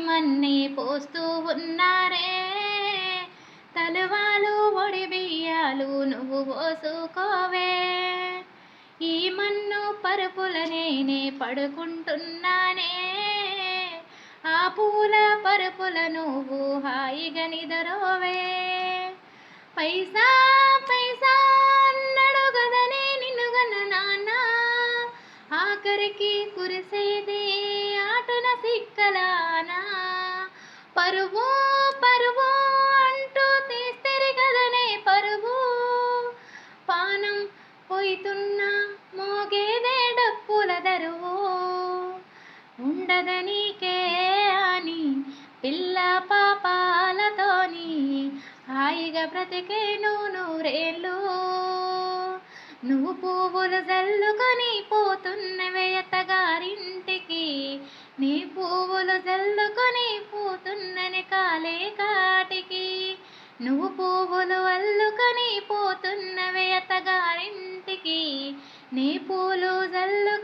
మన్నే పోస్తూ ఉన్నారే. తలువాలు ఒడి బియ్యాలు నువ్వు పోసుకోవే. ఈ మన్ను పరుపుల నేనే పడుకుంటున్నానే. ఆ పూల పరుపుల నువ్వు హాయిగా నిదరోవే. పైసా పైసా అన్నడు గదనే నిన్ను గన్న నాన్న, ఆఖరికి కురిసేది ఆటున సిక్కలానా. పరువు పరువు అంటూ తీస్తరి గదనే పరువు, పానం పోయితున్నా మోగేదే డప్పుల దరువు. ఉండదనీకే అని పిల్ల పాపాలతోని హాయిగా బ్రతికేను నూరేళ్ళు. నువ్వు పువ్వులు జల్లుకొని పోతున్నవే అత్తగారింటికి, నీ పువ్వులు జల్లుకొని పోతున్నని కాలే కాటికి. నువ్వు పువ్వులు అల్లుకొని పోతున్నవే అత్తగారింటికి, నీ పూలు జల్లు